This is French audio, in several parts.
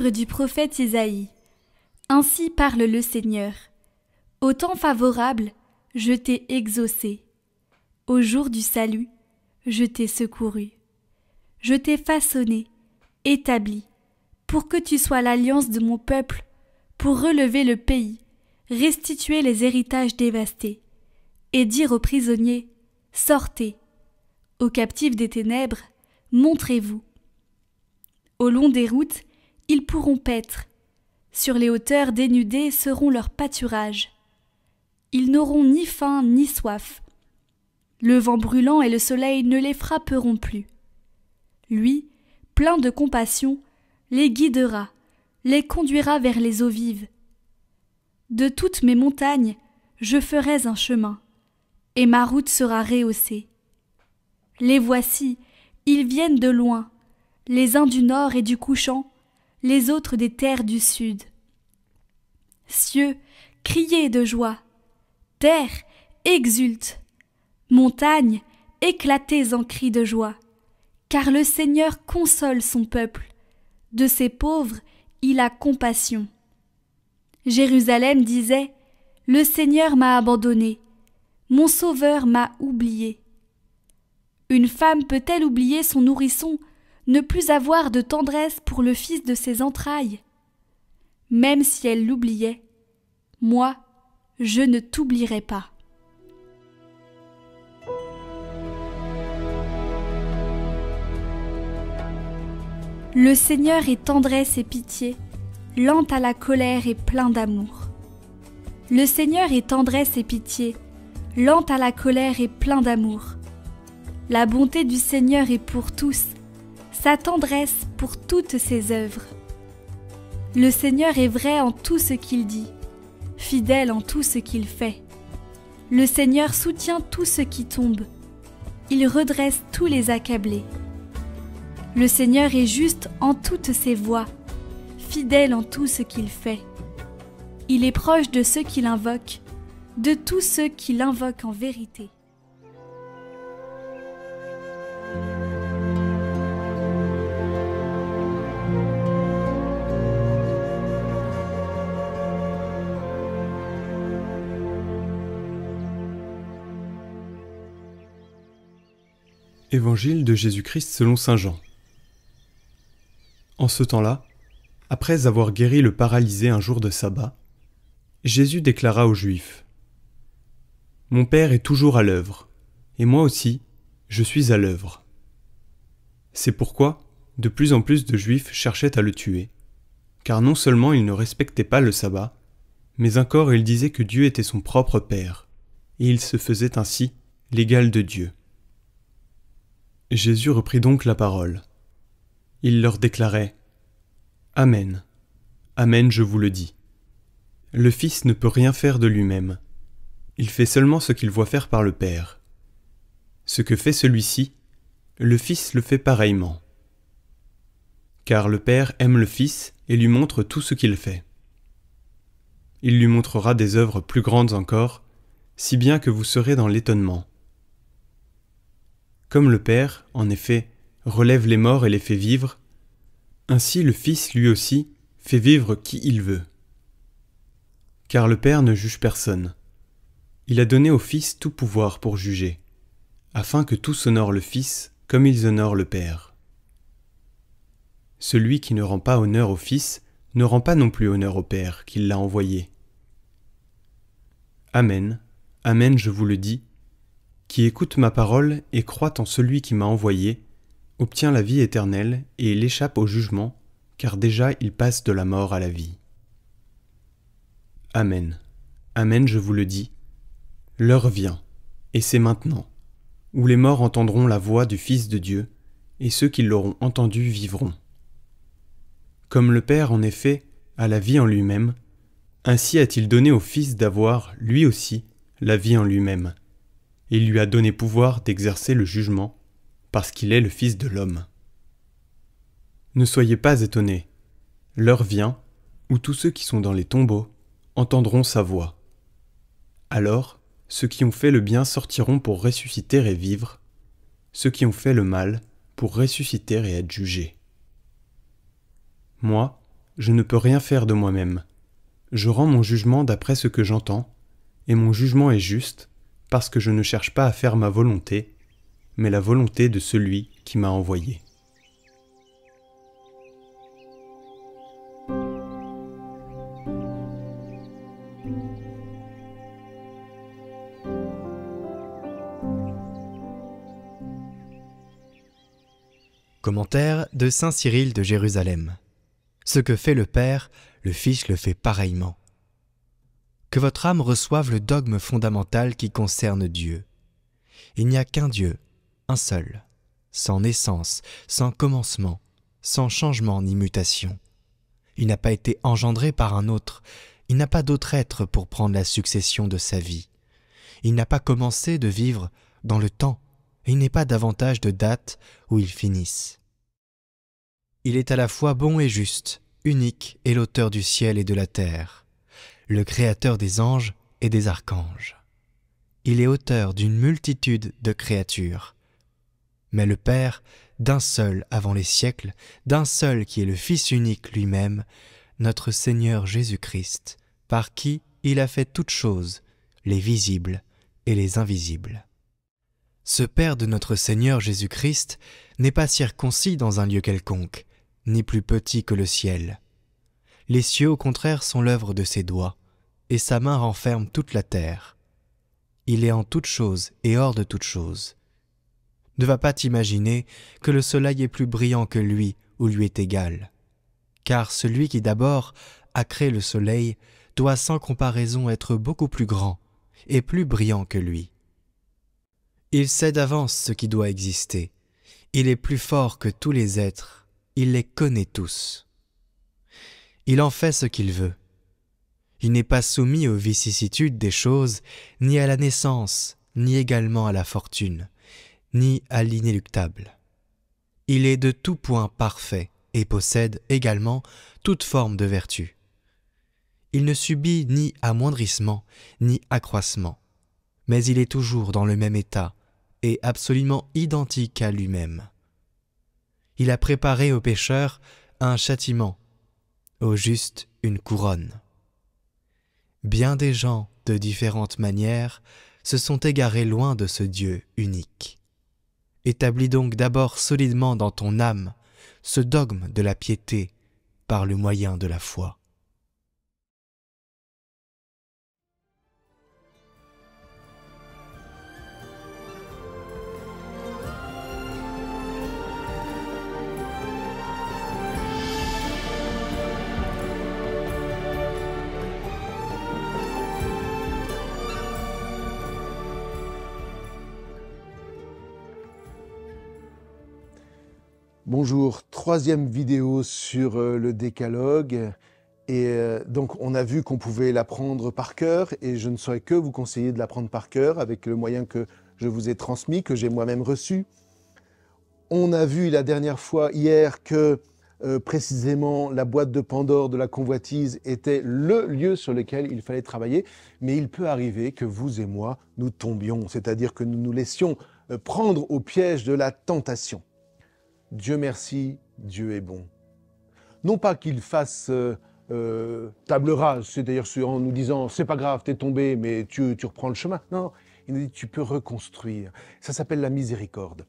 Livre du prophète Isaïe. Ainsi parle le Seigneur. Au temps favorable, je t'ai exaucé. Au jour du salut, je t'ai secouru. Je t'ai façonné, établi, pour que tu sois l'alliance de mon peuple, pour relever le pays, restituer les héritages dévastés, et dire aux prisonniers, sortez, aux captifs des ténèbres, montrez-vous. Au long des routes, ils pourront paître, sur les hauteurs dénudées seront leurs pâturages. Ils n'auront ni faim ni soif. Le vent brûlant et le soleil ne les frapperont plus. Lui, plein de compassion, les guidera, les conduira vers les eaux vives. De toutes mes montagnes, je ferai un chemin, et ma route sera rehaussée. Les voici, ils viennent de loin, les uns du nord et du couchant, les autres des terres du sud. Cieux, criez de joie, terre, exulte, montagnes, éclatez en cris de joie, car le Seigneur console son peuple, de ses pauvres il a compassion. Jérusalem disait, le Seigneur m'a abandonné, mon Sauveur m'a oublié. Une femme peut-elle oublier son nourrisson, ne plus avoir de tendresse pour le fils de ses entrailles? Même si elle l'oubliait, moi, je ne t'oublierai pas. Le Seigneur est tendresse et pitié, lent à la colère et plein d'amour. Le Seigneur est tendresse et pitié, lent à la colère et plein d'amour. La bonté du Seigneur est pour tous, sa tendresse pour toutes ses œuvres. Le Seigneur est vrai en tout ce qu'il dit, fidèle en tout ce qu'il fait. Le Seigneur soutient tout ce qui tombe, il redresse tous les accablés. Le Seigneur est juste en toutes ses voies, fidèle en tout ce qu'il fait. Il est proche de ceux qui l'invoquent, de tous ceux qui l'invoquent en vérité. Évangile de Jésus-Christ selon saint Jean. En ce temps-là, après avoir guéri le paralysé un jour de sabbat, Jésus déclara aux Juifs : « Mon Père est toujours à l'œuvre, et moi aussi, je suis à l'œuvre. » C'est pourquoi de plus en plus de Juifs cherchaient à le tuer, car non seulement il ne respectait pas le sabbat, mais encore il disait que Dieu était son propre Père, et il se faisait ainsi l'égal de Dieu. Jésus reprit donc la parole. Il leur déclarait : « Amen, Amen, je vous le dis. Le Fils ne peut rien faire de lui-même. Il fait seulement ce qu'il voit faire par le Père. Ce que fait celui-ci, le Fils le fait pareillement. Car le Père aime le Fils et lui montre tout ce qu'il fait. Il lui montrera des œuvres plus grandes encore, si bien que vous serez dans l'étonnement. Comme le Père, en effet, relève les morts et les fait vivre, ainsi le Fils lui aussi fait vivre qui il veut. Car le Père ne juge personne. Il a donné au Fils tout pouvoir pour juger, afin que tous honorent le Fils comme ils honorent le Père. Celui qui ne rend pas honneur au Fils ne rend pas non plus honneur au Père qui l'a envoyé. Amen, Amen, je vous le dis, qui écoute ma parole et croit en celui qui m'a envoyé, obtient la vie éternelle et il échappe au jugement, car déjà il passe de la mort à la vie. Amen, Amen, je vous le dis, l'heure vient, et c'est maintenant, où les morts entendront la voix du Fils de Dieu, et ceux qui l'auront entendu vivront. Comme le Père, en effet, a la vie en lui-même, ainsi a-t-il donné au Fils d'avoir, lui aussi, la vie en lui-même. Il lui a donné pouvoir d'exercer le jugement, parce qu'il est le Fils de l'homme. Ne soyez pas étonnés, l'heure vient où tous ceux qui sont dans les tombeaux entendront sa voix. Alors, ceux qui ont fait le bien sortiront pour ressusciter et vivre, ceux qui ont fait le mal pour ressusciter et être jugés. Moi, je ne peux rien faire de moi-même. Je rends mon jugement d'après ce que j'entends, et mon jugement est juste, parce que je ne cherche pas à faire ma volonté, mais la volonté de celui qui m'a envoyé. Commentaire de saint Cyril de Jérusalem. Ce que fait le Père, le Fils le fait pareillement. Que votre âme reçoive le dogme fondamental qui concerne Dieu. Il n'y a qu'un Dieu, un seul, sans naissance, sans commencement, sans changement ni mutation. Il n'a pas été engendré par un autre, il n'a pas d'autre être pour prendre la succession de sa vie. Il n'a pas commencé de vivre dans le temps, et il n'est pas davantage de date où il finisse. Il est à la fois bon et juste, unique et l'auteur du ciel et de la terre, le créateur des anges et des archanges. Il est auteur d'une multitude de créatures. Mais le Père, d'un seul avant les siècles, d'un seul qui est le Fils unique lui-même, notre Seigneur Jésus-Christ, par qui il a fait toutes choses, les visibles et les invisibles. Ce Père de notre Seigneur Jésus-Christ n'est pas circoncis dans un lieu quelconque, ni plus petit que le ciel. Les cieux, au contraire, sont l'œuvre de ses doigts, et sa main renferme toute la terre. Il est en toutes choses et hors de toutes choses. Ne va pas t'imaginer que le soleil est plus brillant que lui ou lui est égal, car celui qui d'abord a créé le soleil doit sans comparaison être beaucoup plus grand et plus brillant que lui. Il sait d'avance ce qui doit exister. Il est plus fort que tous les êtres. Il les connaît tous. Il en fait ce qu'il veut. Il n'est pas soumis aux vicissitudes des choses, ni à la naissance, ni également à la fortune, ni à l'inéluctable. Il est de tout point parfait et possède également toute forme de vertu. Il ne subit ni amoindrissement, ni accroissement, mais il est toujours dans le même état, et absolument identique à lui-même. Il a préparé aux pécheurs un châtiment, aux justes une couronne. Bien des gens, de différentes manières, se sont égarés loin de ce Dieu unique. Établis donc d'abord solidement dans ton âme ce dogme de la piété par le moyen de la foi. Bonjour, troisième vidéo sur le décalogue. Et donc on a vu qu'on pouvait l'apprendre par cœur et je ne saurais que vous conseiller de l'apprendre par cœur avec le moyen que je vous ai transmis, que j'ai moi-même reçu. On a vu la dernière fois, hier, que précisément la boîte de Pandore de la convoitise était le lieu sur lequel il fallait travailler. Mais il peut arriver que vous et moi, nous tombions, c'est-à-dire que nous nous laissions prendre au piège de la tentation. Dieu merci, Dieu est bon. Non pas qu'il fasse table rase, c'est-à-dire en nous disant « c'est pas grave, t'es tombé, mais tu reprends le chemin ». Non, il nous dit « tu peux reconstruire ». Ça s'appelle la miséricorde.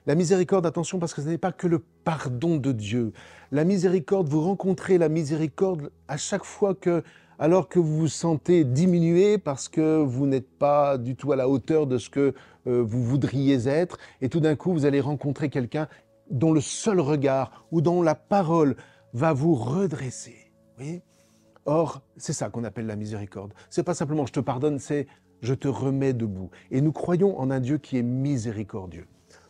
La miséricorde, attention, parce que ce n'est pas que le pardon de Dieu. La miséricorde, vous rencontrez la miséricorde à chaque fois que, alors que vous vous sentez diminué parce que vous n'êtes pas du tout à la hauteur de ce que vous voudriez être, et tout d'un coup, vous allez rencontrer quelqu'un dont le seul regard ou dont la parole va vous redresser. Vous voyez ? Or, c'est ça qu'on appelle la miséricorde. C'est pas simplement « je te pardonne », c'est « je te remets debout ». Et nous croyons en un Dieu qui est miséricordieux.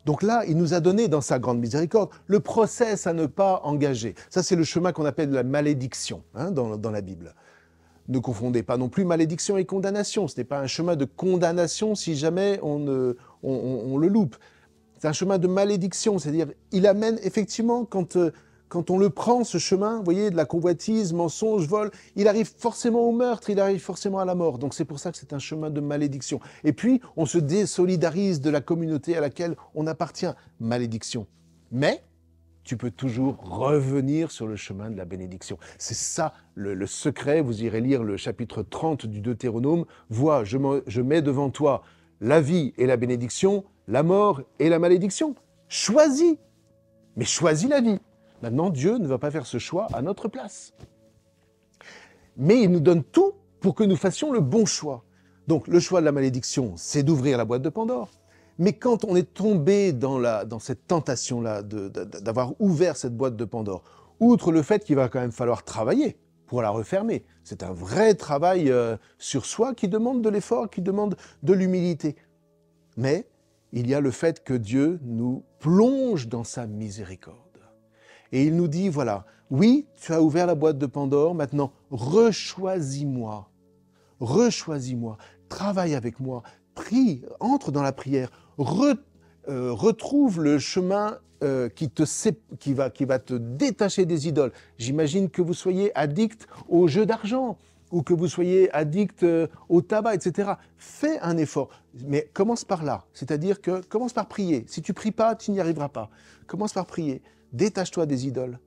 Donc là, il nous a donné dans sa grande miséricorde le process à ne pas engager. Ça, c'est le chemin qu'on appelle la malédiction dans la Bible. Ne confondez pas non plus malédiction et condamnation. Ce n'est pas un chemin de condamnation si jamais on le loupe. C'est un chemin de malédiction, c'est-à-dire il amène effectivement, quand on le prend, ce chemin, vous voyez, de la convoitise, mensonge, vol, il arrive forcément au meurtre, il arrive forcément à la mort. Donc c'est pour ça que c'est un chemin de malédiction. Et puis, on se désolidarise de la communauté à laquelle on appartient. Malédiction. Mais, tu peux toujours revenir sur le chemin de la bénédiction. C'est ça le secret. Vous irez lire le chapitre 30 du Deutéronome. Vois, je mets devant toi la vie et la bénédiction, la mort et la malédiction. Choisis, mais choisis la vie. Maintenant, Dieu ne va pas faire ce choix à notre place. Mais il nous donne tout pour que nous fassions le bon choix. Donc, le choix de la malédiction, c'est d'ouvrir la boîte de Pandore. Mais quand on est tombé dans cette tentation-là d'avoir ouvert cette boîte de Pandore, outre le fait qu'il va quand même falloir travailler pour la refermer, c'est un vrai travail sur soi qui demande de l'effort, qui demande de l'humilité. Mais il y a le fait que Dieu nous plonge dans sa miséricorde. Et il nous dit, voilà, oui, tu as ouvert la boîte de Pandore, maintenant rechoisis-moi, travaille avec moi, prie, entre dans la prière, retrouve le chemin qui va te détacher des idoles. J'imagine que vous soyez addict aux jeux d'argent ou que vous soyez addict au tabac, etc. Fais un effort, mais commence par là. C'est-à-dire que commence par prier. Si tu ne pries pas, tu n'y arriveras pas. Commence par prier. Détache-toi des idoles.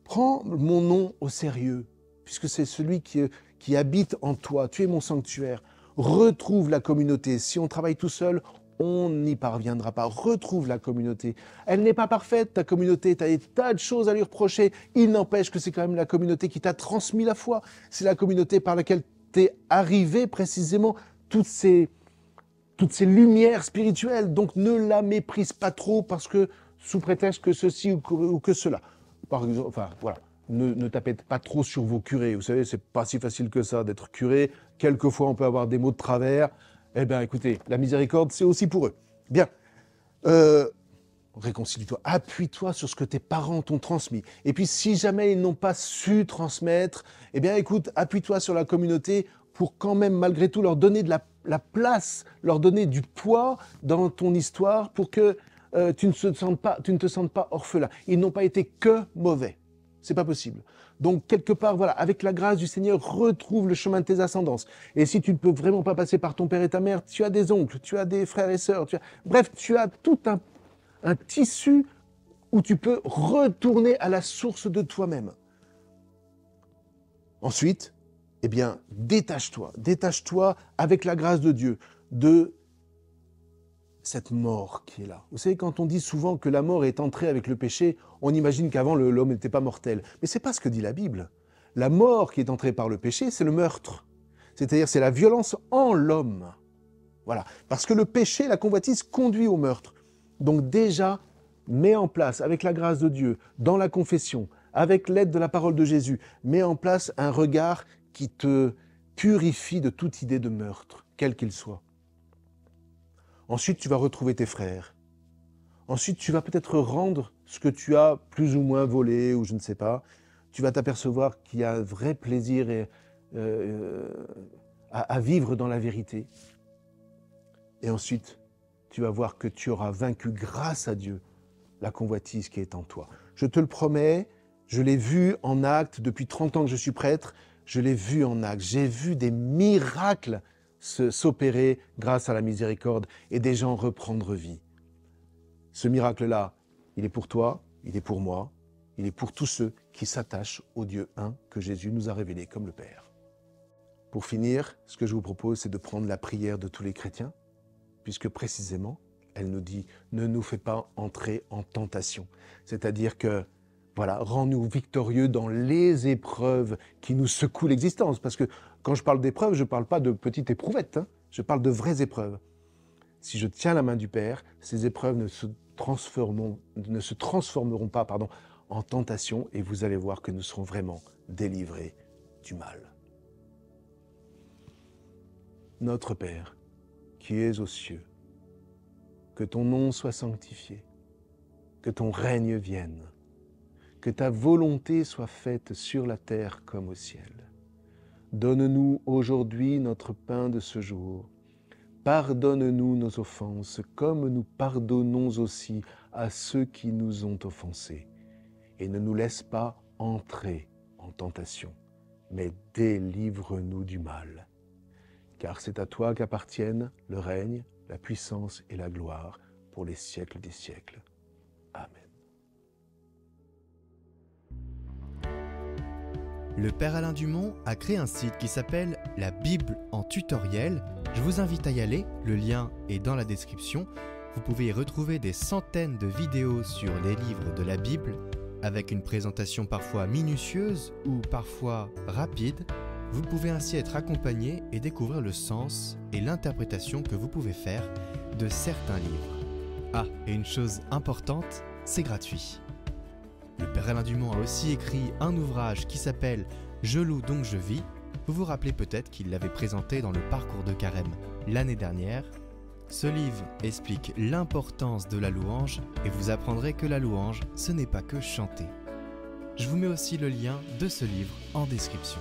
Prends mon nom au sérieux, puisque c'est celui qui habite en toi. Tu es mon sanctuaire. Retrouve la communauté. Si on travaille tout seul, on n'y parviendra pas. Retrouve la communauté. Elle n'est pas parfaite, ta communauté. Tu as des tas de choses à lui reprocher. Il n'empêche que c'est quand même la communauté qui t'a transmis la foi. C'est la communauté par laquelle t'es arrivé précisément toutes ces lumières spirituelles. Donc ne la méprise pas trop parce que sous prétexte que ceci ou que cela. Par exemple, enfin voilà. Ne tapez pas trop sur vos curés. Vous savez, c'est pas si facile que ça d'être curé. Quelquefois, on peut avoir des mots de travers. Eh bien, écoutez, la miséricorde, c'est aussi pour eux. Bien. Réconcilie-toi. Appuie-toi sur ce que tes parents t'ont transmis. Et puis, si jamais ils n'ont pas su transmettre, eh bien, écoute, appuie-toi sur la communauté pour quand même, malgré tout, leur donner de la place, leur donner du poids dans ton histoire pour que tu ne te sentes pas orphelin. Ils n'ont pas été que mauvais. C'est pas possible. Donc, quelque part, voilà, avec la grâce du Seigneur, retrouve le chemin de tes ascendances. Et si tu ne peux vraiment pas passer par ton père et ta mère, tu as des oncles, tu as des frères et sœurs, bref, tu as tout un tissu où tu peux retourner à la source de toi-même. Ensuite, eh bien, détache-toi avec la grâce de Dieu, de cette mort qui est là. Vous savez, quand on dit souvent que la mort est entrée avec le péché, on imagine qu'avant l'homme n'était pas mortel. Mais ce n'est pas ce que dit la Bible. La mort qui est entrée par le péché, c'est le meurtre. C'est-à-dire, c'est la violence en l'homme. Voilà. Parce que le péché, la convoitise, conduit au meurtre. Donc déjà, mets en place, avec la grâce de Dieu, dans la confession, avec l'aide de la parole de Jésus, mets en place un regard qui te purifie de toute idée de meurtre, quel qu'il soit. Ensuite, tu vas retrouver tes frères. Ensuite, tu vas peut-être rendre ce que tu as plus ou moins volé, ou je ne sais pas. Tu vas t'apercevoir qu'il y a un vrai plaisir à vivre dans la vérité. Et ensuite, tu vas voir que tu auras vaincu grâce à Dieu la convoitise qui est en toi. Je te le promets, je l'ai vu en acte depuis 30 ans que je suis prêtre, je l'ai vu en acte. J'ai vu des miracles s'opérer grâce à la miséricorde et des gens reprendre vie. Ce miracle-là, il est pour toi, il est pour moi, il est pour tous ceux qui s'attachent au Dieu un que Jésus nous a révélé comme le Père. Pour finir, ce que je vous propose, c'est de prendre la prière de tous les chrétiens, puisque précisément, elle nous dit « Ne nous fais pas entrer en tentation ». C'est-à-dire que, voilà, rends-nous victorieux dans les épreuves qui nous secouent l'existence. Parce que quand je parle d'épreuves, je ne parle pas de petites éprouvettes, hein, je parle de vraies épreuves. Si je tiens la main du Père, ces épreuves ne se transformeront pas en tentation et vous allez voir que nous serons vraiment délivrés du mal. Notre Père, qui es aux cieux, que ton nom soit sanctifié, que ton règne vienne, que ta volonté soit faite sur la terre comme au ciel. Donne-nous aujourd'hui notre pain de ce jour. Pardonne-nous nos offenses, comme nous pardonnons aussi à ceux qui nous ont offensés. Et ne nous laisse pas entrer en tentation, mais délivre-nous du mal. Car c'est à toi qu'appartiennent le règne, la puissance et la gloire pour les siècles des siècles. Amen. Le Père Alain Dumont a créé un site qui s'appelle La Bible en tutoriel. Je vous invite à y aller, le lien est dans la description. Vous pouvez y retrouver des centaines de vidéos sur les livres de la Bible, avec une présentation parfois minutieuse ou parfois rapide. Vous pouvez ainsi être accompagné et découvrir le sens et l'interprétation que vous pouvez faire de certains livres. Ah, et une chose importante, c'est gratuit. Le Père Alain Dumont a aussi écrit un ouvrage qui s'appelle « Je loue donc je vis ». Vous vous rappelez peut-être qu'il l'avait présenté dans le parcours de Carême l'année dernière. Ce livre explique l'importance de la louange et vous apprendrez que la louange, ce n'est pas que chanter. Je vous mets aussi le lien de ce livre en description.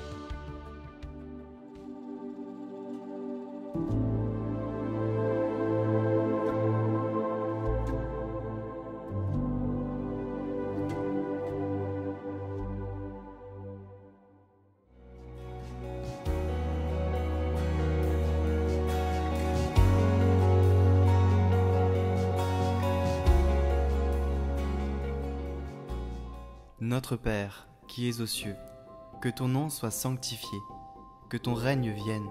Notre Père, qui es aux cieux, que ton nom soit sanctifié, que ton règne vienne,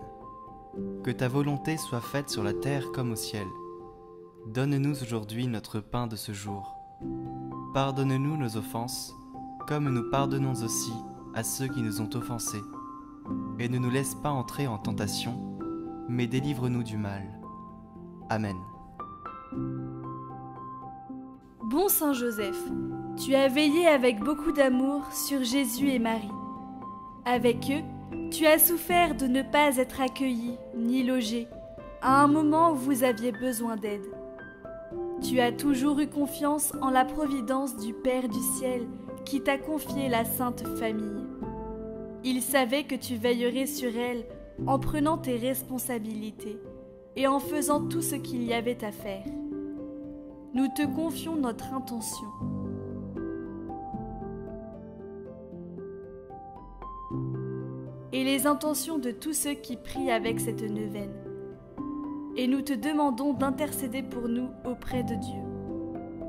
que ta volonté soit faite sur la terre comme au ciel. Donne-nous aujourd'hui notre pain de ce jour. Pardonne-nous nos offenses, comme nous pardonnons aussi à ceux qui nous ont offensés. Et ne nous laisse pas entrer en tentation, mais délivre-nous du mal. Amen. Bon Saint Joseph, tu as veillé avec beaucoup d'amour sur Jésus et Marie. Avec eux, tu as souffert de ne pas être accueilli ni logé à un moment où vous aviez besoin d'aide. Tu as toujours eu confiance en la providence du Père du ciel qui t'a confié la Sainte Famille. Il savait que tu veillerais sur elle en prenant tes responsabilités et en faisant tout ce qu'il y avait à faire. Nous te confions notre intention. Et les intentions de tous ceux qui prient avec cette neuvaine. Et nous te demandons d'intercéder pour nous auprès de Dieu.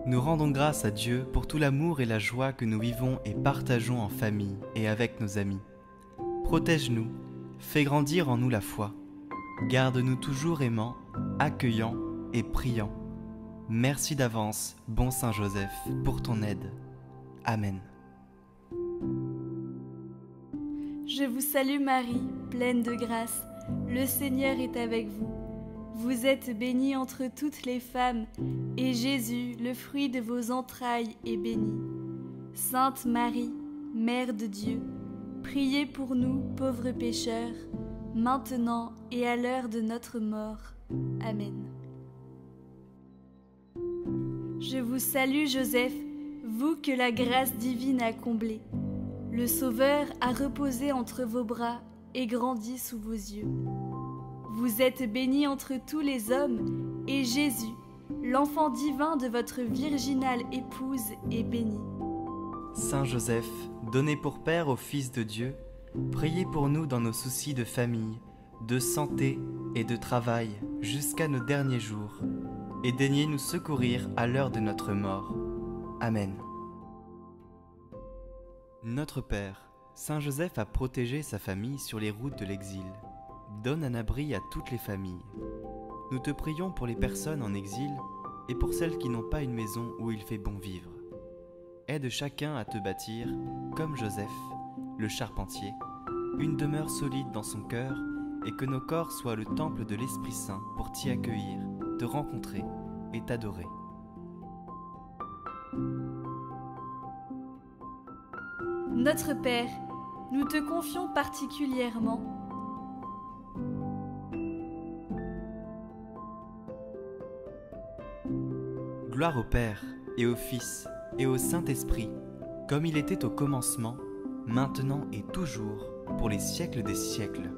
Nous rendons grâce à Dieu pour tout l'amour et la joie que nous vivons et partageons en famille et avec nos amis. Protège-nous, fais grandir en nous la foi. Garde-nous toujours aimants, accueillants et priants. Merci d'avance, bon Saint Joseph, pour ton aide. Amen. Je vous salue Marie, pleine de grâce, le Seigneur est avec vous. Vous êtes bénie entre toutes les femmes, et Jésus, le fruit de vos entrailles, est béni. Sainte Marie, Mère de Dieu, priez pour nous, pauvres pécheurs, maintenant et à l'heure de notre mort. Amen. Je vous salue Joseph, vous que la grâce divine a comblé. Le Sauveur a reposé entre vos bras et grandi sous vos yeux. Vous êtes béni entre tous les hommes, et Jésus, l'enfant divin de votre virginale épouse, est béni. Saint Joseph, donné pour Père au Fils de Dieu, priez pour nous dans nos soucis de famille, de santé et de travail jusqu'à nos derniers jours, et daignez nous secourir à l'heure de notre mort. Amen. Notre Père, Saint Joseph a protégé sa famille sur les routes de l'exil. Donne un abri à toutes les familles. Nous te prions pour les personnes en exil et pour celles qui n'ont pas une maison où il fait bon vivre. Aide chacun à te bâtir, comme Joseph, le charpentier, une demeure solide dans son cœur et que nos corps soient le temple de l'Esprit Saint pour t'y accueillir, te rencontrer et t'adorer. Notre Père, nous te confions particulièrement Gloire au Père, et au Fils, et au Saint-Esprit, comme il était au commencement, maintenant et toujours, pour les siècles des siècles.